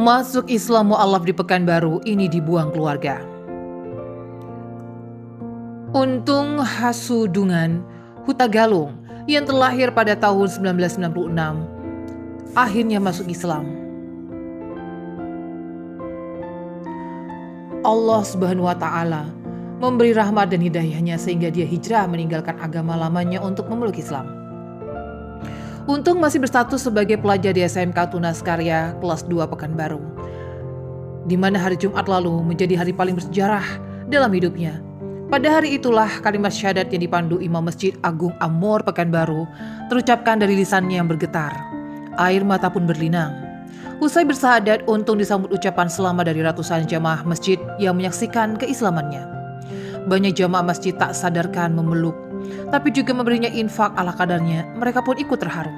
Masuk Islam mu'alaf di Pekanbaru, ini dibuang keluarga. Untung Hasudungan Hutagalung yang terlahir pada tahun 1996 akhirnya masuk Islam. Allah Subhanahu wa Ta'ala memberi rahmat dan hidayahnya sehingga dia hijrah meninggalkan agama lamanya untuk memeluk Islam. Untung masih berstatus sebagai pelajar di SMK Tunas Karya kelas 2 Pekanbaru, di mana hari Jumat lalu menjadi hari paling bersejarah dalam hidupnya. Pada hari itulah kalimat syahadat yang dipandu Imam Masjid Agung Amor Pekanbaru terucapkan dari lisannya yang bergetar. Air mata pun berlinang. Usai bersahadat, Untung disambut ucapan selamat dari ratusan jamaah masjid yang menyaksikan keislamannya. Banyak jamaah masjid tak sadarkan memeluk, tapi juga memberinya infak ala kadarnya. Mereka pun ikut terharu.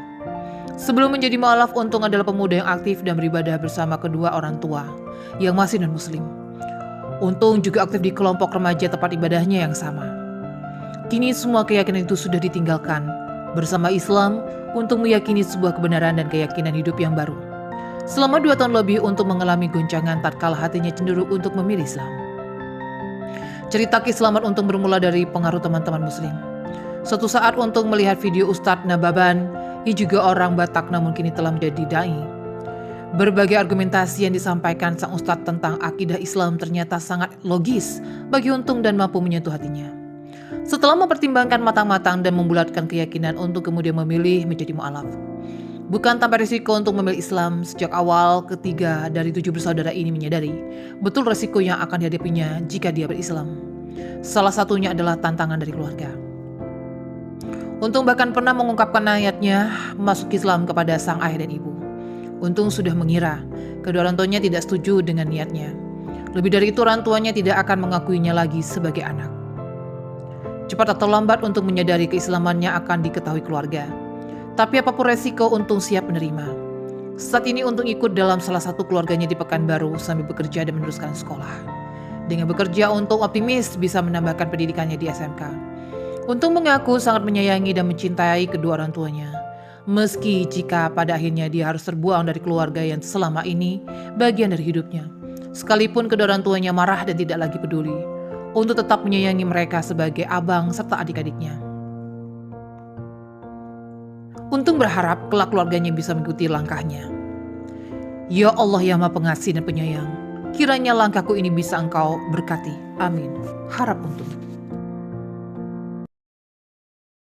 Sebelum menjadi mu'alaf, Untung adalah pemuda yang aktif dan beribadah bersama kedua orang tua yang masih non-muslim. Untung juga aktif di kelompok remaja tempat ibadahnya yang sama. Kini semua keyakinan itu sudah ditinggalkan. Bersama Islam, Untung meyakini sebuah kebenaran dan keyakinan hidup yang baru. Selama 2 tahun lebih, Untung mengalami goncangan tatkala hatinya cenderung untuk memilih Islam. Cerita keislaman Untung bermula dari pengaruh teman-teman muslim. Suatu saat Untung melihat video Ustadz Nababan, yang juga orang Batak namun kini telah menjadi da'i. Berbagai argumentasi yang disampaikan sang Ustadz tentang akidah Islam ternyata sangat logis bagi Untung dan mampu menyentuh hatinya. Setelah mempertimbangkan matang-matang dan membulatkan keyakinan, Untung kemudian memilih menjadi mu'alaf. Bukan tanpa risiko untuk memilih Islam. Sejak awal, ketiga dari 7 bersaudara ini menyadari betul risiko yang akan dihadapinya jika dia berislam. Salah satunya adalah tantangan dari keluarga. Untung bahkan pernah mengungkapkan niatnya masuk Islam kepada sang ayah dan ibu. Untung sudah mengira kedua orang tuanya tidak setuju dengan niatnya. Lebih dari itu, orang tuanya tidak akan mengakuinya lagi sebagai anak. Cepat atau lambat Untung menyadari keislamannya akan diketahui keluarga. Tapi apapun resiko, Untung siap menerima. Saat ini Untung ikut dalam salah satu keluarganya di Pekanbaru sambil bekerja dan meneruskan sekolah. Dengan bekerja, Untung optimis bisa menambahkan pendidikannya di SMK. Untung mengaku sangat menyayangi dan mencintai kedua orang tuanya. Meski jika pada akhirnya dia harus terbuang dari keluarga yang selama ini bagian dari hidupnya. Sekalipun kedua orang tuanya marah dan tidak lagi peduli, untuk tetap menyayangi mereka sebagai abang serta adik-adiknya. Untung berharap kelak keluarganya bisa mengikuti langkahnya. Ya Allah yang Maha Pengasih dan Penyayang, kiranya langkahku ini bisa Engkau berkati. Amin. Harap Untung.